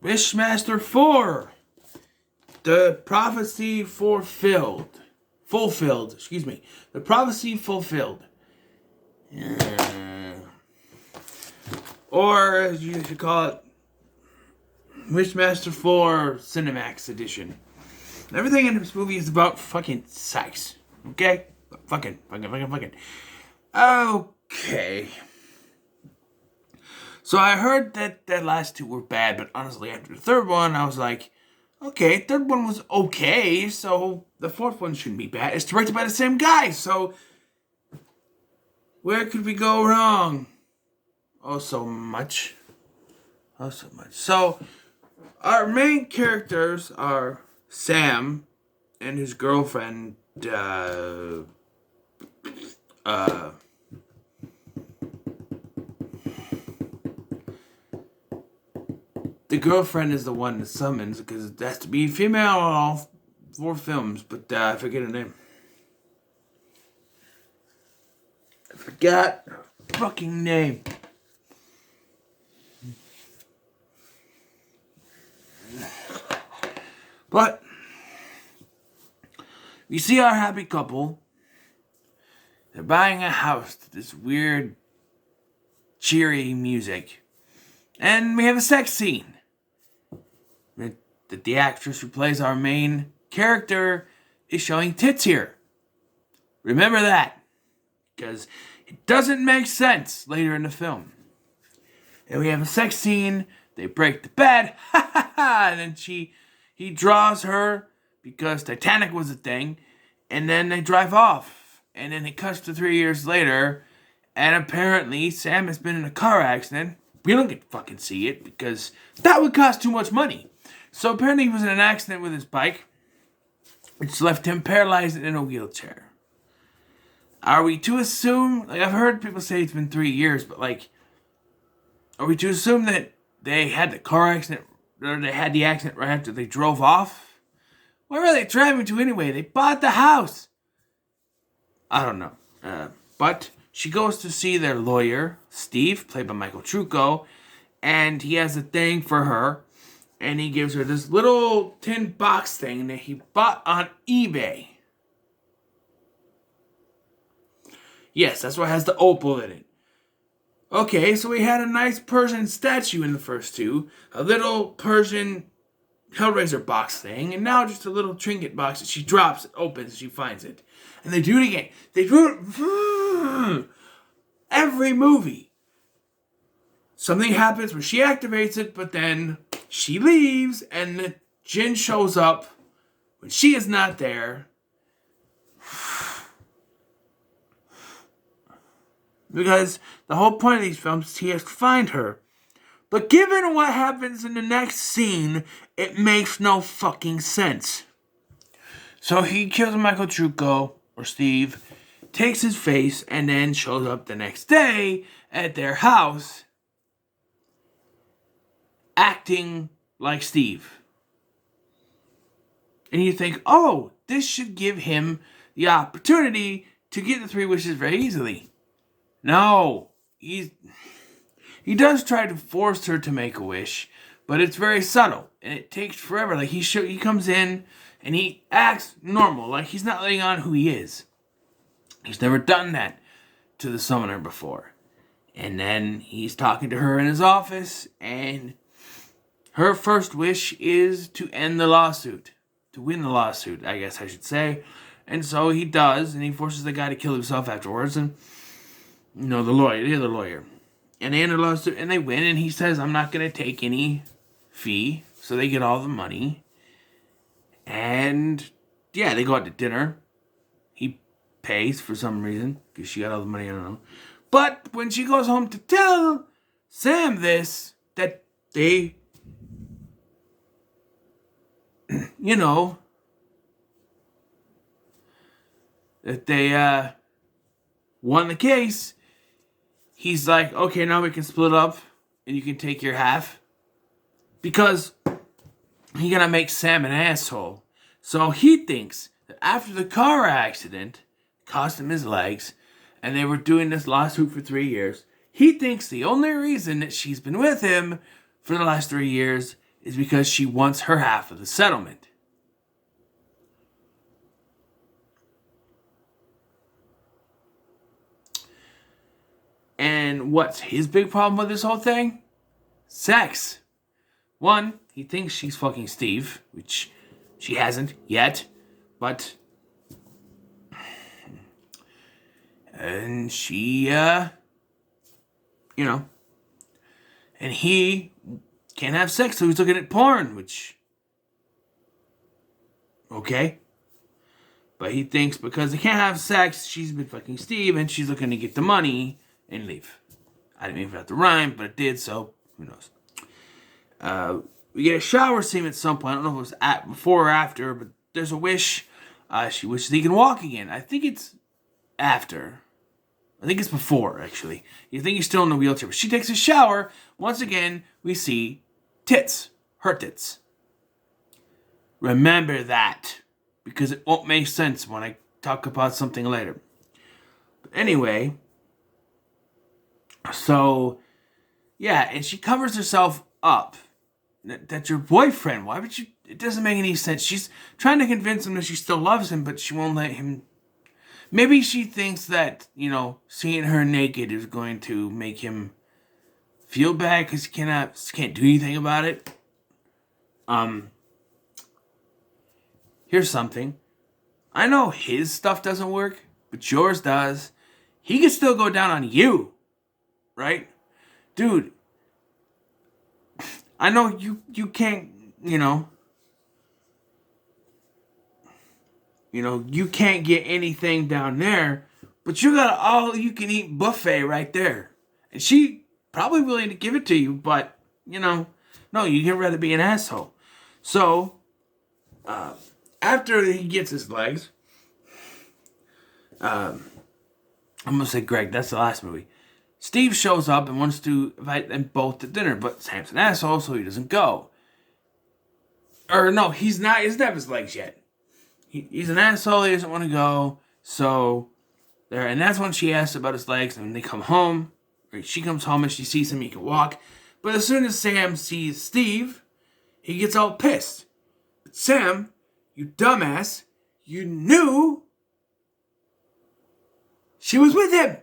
Wishmaster 4. The Prophecy Fulfilled. Excuse me. The Prophecy Fulfilled. Or, as you should call it, Wishmaster 4 Cinemax Edition. Everything in this movie is about fucking sex. Okay? Fucking. Okay. So I heard that the last two were bad, but honestly, after the third one, I was like, okay, third one was okay, so the fourth one shouldn't be bad. It's directed by the same guy, so where could we go wrong? Oh, so much. So, our main characters are Sam and his girlfriend, the girlfriend is the one that summons, because it has to be female in all 4 films, but I forget her name. I forgot her fucking name. But we see our happy couple. They're buying a house to this weird, cheery music. And we have a sex scene. That the actress who plays our main character is showing tits here. Remember that. Because it doesn't make sense later in the film. And we have a sex scene. They break the bed. And then he draws her because Titanic was a thing. And then they drive off. And then it cuts to 3 years later. And apparently Sam has been in a car accident. We don't get to fucking see it because that would cost too much money. So apparently he was in an accident with his bike, which left him paralyzed in a wheelchair. Are we to assume, like I've heard people say it's been 3 years, but like, are we to assume that they had the car accident, or they had the accident right after they drove off? Where were they driving to anyway? They bought the house. I don't know. But she goes to see their lawyer, Steve, played by Michael Trucco, and he has a thing for her, and he gives her this little tin box thing that he bought on eBay. Yes, that's what has the opal in it. Okay, so we had a nice Persian statue in the first two, a little Persian Hellraiser box thing, and now just a little trinket box that she drops, it opens, she finds it. And they do it again. They do it every movie. Something happens where she activates it, but then she leaves, and the Jinn shows up when she is not there. Because the whole point of these films is he has to find her. But given what happens in the next scene, it makes no fucking sense. So he kills Michael Trucco, or Steve, takes his face, and then shows up the next day at their house, acting like Steve. And you think, oh, this should give him the opportunity to get the 3 wishes very easily. No, he does try to force her to make a wish, but it's very subtle, and it takes forever. Like, he comes in, and he acts normal, like he's not letting on who he is. He's never done that to the summoner before. And then he's talking to her in his office, and her first wish is to end the lawsuit. To win the lawsuit, I guess I should say. And so he does, and he forces the guy to kill himself afterwards, and the other lawyer. And they end the lawsuit, and they win, and he says, I'm not going to take any fee. So they get all the money. And, yeah, they go out to dinner. He pays for some reason, because she got all the money, I don't know. But when she goes home to tell Sam this, that they, that they won the case, he's like, okay, now we can split up and you can take your half. Because he's gonna make Sam an asshole. So he thinks that after the car accident cost him his legs, and they were doing this lawsuit for 3 years, he thinks the only reason that she's been with him for the last 3 years is because she wants her half of the settlement. And what's his big problem with this whole thing? Sex. One, he thinks she's fucking Steve, which she hasn't yet, but... And she, you know... And he can't have sex, so he's looking at porn, which... Okay. But he thinks because they can't have sex, she's been fucking Steve, and she's looking to get the money and leave. I didn't mean for that to rhyme, but it did, so who knows. We get a shower scene at some point. I don't know if it was before or after, but there's a wish. She wishes he can walk again. I think it's after. I think it's before, actually. You think he's still in the wheelchair, but she takes a shower. Once again, we see tits. Her tits. Remember that, because it won't make sense when I talk about something later. But anyway, so, yeah, and she covers herself up. That's your boyfriend. Why would you... It doesn't make any sense. She's trying to convince him that she still loves him, but she won't let him... Maybe she thinks that, you know, seeing her naked is going to make him feel bad because he can't do anything about it. Here's something. I know his stuff doesn't work, but yours does. He can still go down on you, right? Dude, I know you can't, you can't get anything down there, but you got an all-you-can-eat buffet right there. And she probably willing to give it to you, but, no, you'd rather be an asshole. So, after he gets his legs, I'm going to say Greg, that's the last movie. Steve shows up and wants to invite them both to dinner, but Sam's an asshole, so he doesn't go. Or no, he's not. He doesn't have his legs yet. He's an asshole. He doesn't want to go. So there, and that's when she asks about his legs. And when they come home, or she comes home and she sees him, he can walk. But as soon as Sam sees Steve, he gets all pissed. But Sam, you dumbass, you knew she was with him.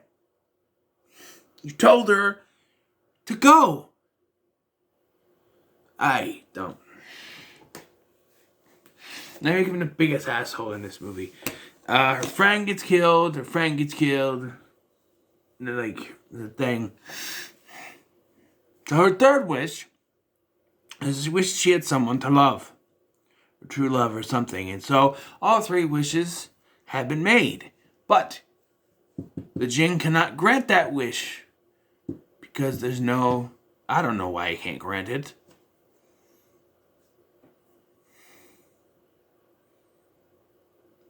You told her to go. I don't. Now you're giving the biggest asshole in this movie. Her friend gets killed. The thing. So her third wish is she wished she had someone to love. A true love or something. And so all three wishes have been made. But the Jinn cannot grant that wish. Because there's no... I don't know why he can't grant it.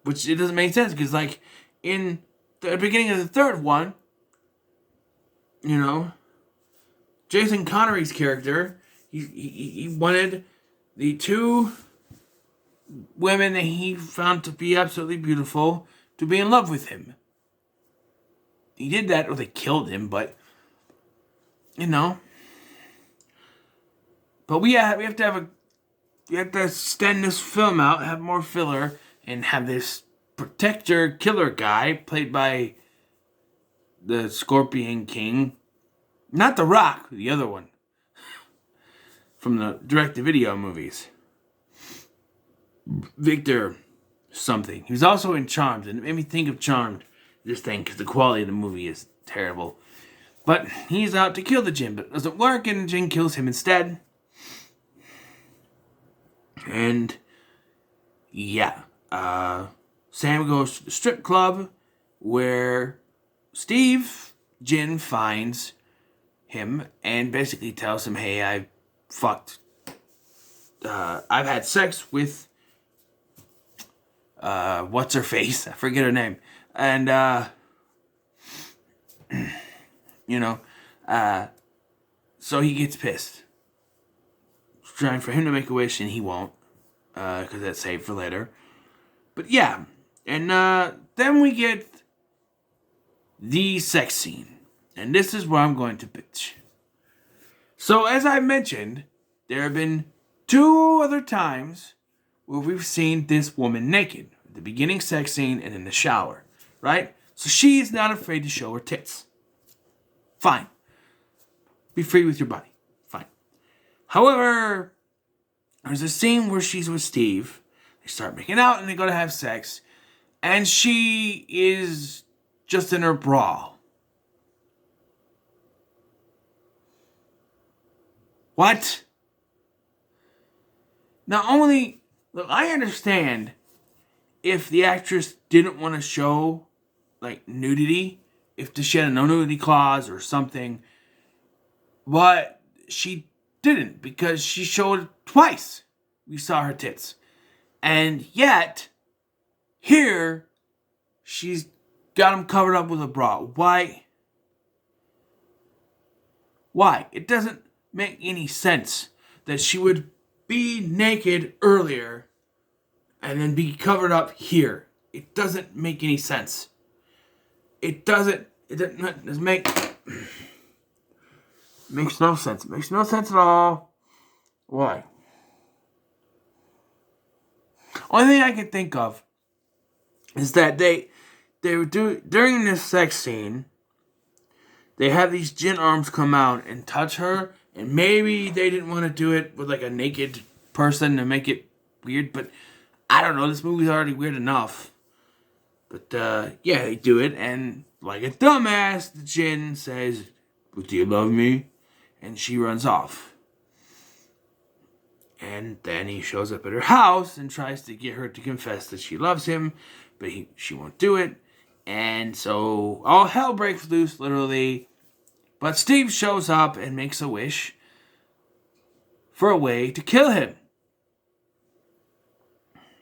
Which it doesn't make sense, because like in the beginning of the third one, Jason Connery's character, he wanted the two women that he found to be absolutely beautiful to be in love with him. He did that, or they killed him, but But we have to extend this film out, have more filler. And have this protector killer guy played by the Scorpion King. Not The Rock, the other one. From the direct-to-video movies. Victor something. He was also in Charmed. And it made me think of Charmed, this thing, because the quality of the movie is terrible. But he's out to kill the Jinn, but it doesn't work, and the Jinn kills him instead. And, yeah. Sam goes to the strip club where Steve Jinn finds him and basically tells him, hey, I've had sex with what's her face? I forget her name. And so he gets pissed. Trying for him to make a wish and he won't, because that's saved for later. But yeah, and then we get the sex scene. And this is where I'm going to pitch. So as I mentioned, there have been 2 other times where we've seen this woman naked. The beginning sex scene and in the shower, right? So she's not afraid to show her tits. Fine. Be free with your body. Fine. However, there's a scene where she's with Steve. They start making out and they go to have sex. And she is just in her bra. What? Not only, look, I understand if the actress didn't want to show, like, nudity, if she had a no nudity clause or something, but she didn't because she showed twice. We saw her tits. And yet, here, she's got them covered up with a bra. Why? Why? It doesn't make any sense that she would be naked earlier and then be covered up here. It doesn't make any sense. It doesn't make... Makes no sense. It makes no sense at all. Why? Only thing I can think of is that they would do during this sex scene, they have these jinn arms come out and touch her, and maybe they didn't want to do it with like a naked person to make it weird, but I don't know, this movie's already weird enough. But yeah, they do it, and like a dumbass, the jinn says, "But do you love me?" And she runs off. And then he shows up at her house and tries to get her to confess that she loves him, but she won't do it. And so all hell breaks loose, literally. But Steve shows up and makes a wish for a way to kill him.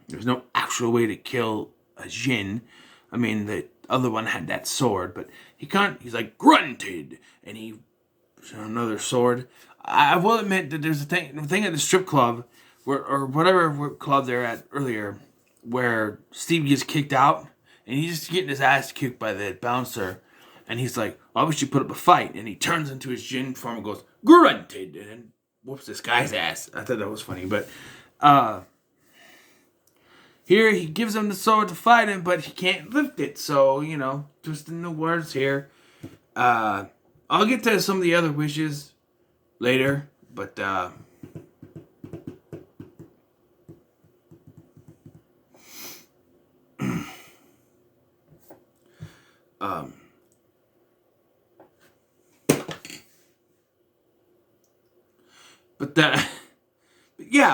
There's no actual way to kill a jinn. I mean, the other one had that sword, but he can't. He's like grunted, and he another sword. I will admit that there's a thing at the strip club, or whatever club they're at earlier, where Steve gets kicked out, and he's just getting his ass kicked by the bouncer, and he's like, "Why would you put up a fight?" And he turns into his jinn form and goes grunted, and then whoops this guy's ass. I thought that was funny, but here he gives him the sword to fight him, but he can't lift it. So twisting the words here. I'll get to some of the other wishes later, but yeah,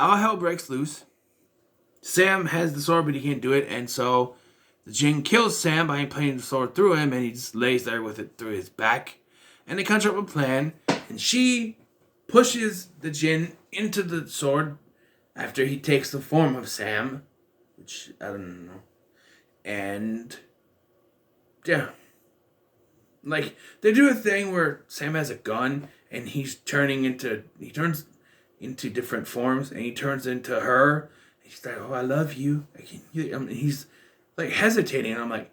all hell breaks loose. Sam has the sword, but he can't do it, and so the jinn kills Sam by putting the sword through him, and he just lays there with it through his back. And they conjure up a plan, and she pushes the jinn into the sword after he takes the form of Sam, which I don't know. And yeah, like they do a thing where Sam has a gun, and he turns into different forms, and he turns into her. And she's like, "Oh, I love you." And he's like hesitating, and I'm like,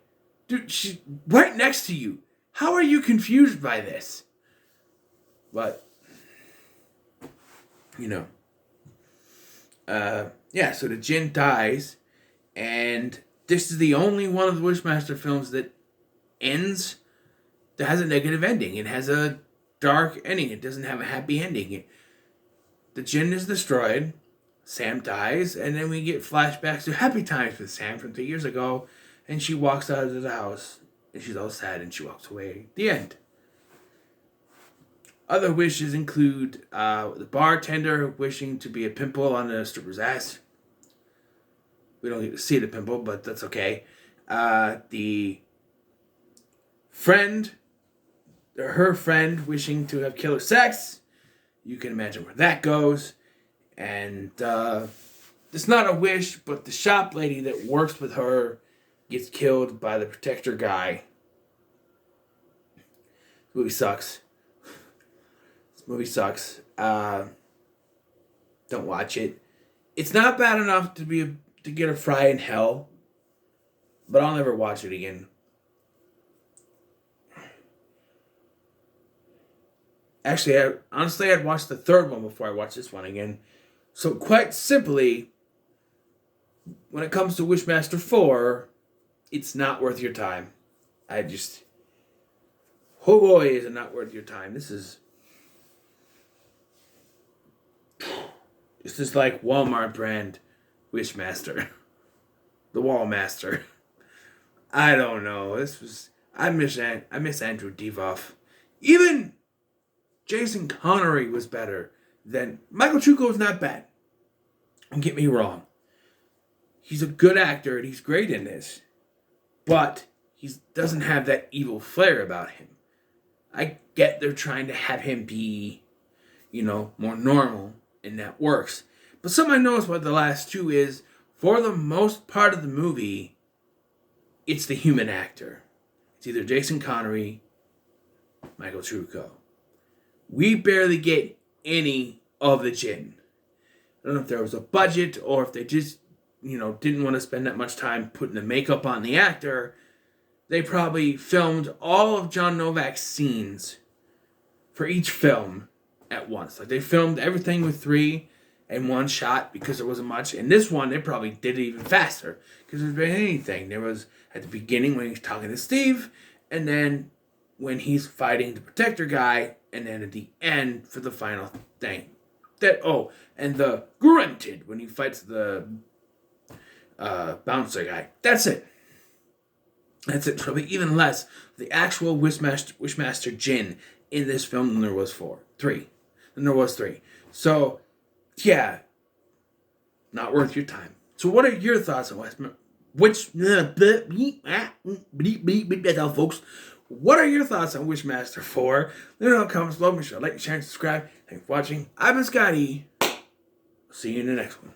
"Dude, she's right next to you. How are you confused by this?" But, yeah, so the jinn dies, and this is the only one of the Wishmaster films that ends, that has a negative ending. It has a dark ending. It doesn't have a happy ending. The jinn is destroyed, Sam dies, and then we get flashbacks to happy times with Sam from 3 years ago, and she walks out of the house. And she's all sad and she walks away. The end. Other wishes include the bartender wishing to be a pimple on the stripper's ass. We don't get to see the pimple, but that's okay. The friend, her friend wishing to have killer sex. You can imagine where that goes. And it's not a wish, but the shop lady that works with her gets killed by the protector guy. This movie sucks. This movie sucks. Don't watch it. It's not bad enough to get a fry in hell, but I'll never watch it again. Actually, I'd watch the third one before I watch this one again. So quite simply, when it comes to Wishmaster 4, it's not worth your time. Oh boy, is it not worth your time. This is like Walmart brand Wishmaster. The Wallmaster. I don't know. I miss Andrew Divoff. Even Jason Connery was better than Michael Trucco is not bad. Don't get me wrong. He's a good actor and he's great in this. But he doesn't have that evil flair about him. I get they're trying to have him be, more normal, and that works. But something I noticed about the last two is, for the most part of the movie, it's the human actor. It's either Jason Connery, Michael Trucco. We barely get any of the Jinn. I don't know if there was a budget or if they just, didn't want to spend that much time putting the makeup on the actor. They probably filmed all of John Novak's scenes for each film at once. Like, they filmed everything with 3 in one shot because there wasn't much. And this one, they probably did it even faster because there was anything. There was at the beginning when he was talking to Steve, and then when he's fighting the Protector guy, and then at the end for the final thing. And the Grunted when he fights the bouncer guy. That's it. Probably even less the actual Wishmaster Jinn in this film than there was 3. So, yeah, not worth your time. So, what are your thoughts on folks? What are your thoughts on Wishmaster 4? Let me know in the comments below. Make sure to like, share, and subscribe. Thanks for watching. I've been Scotty. See you in the next one.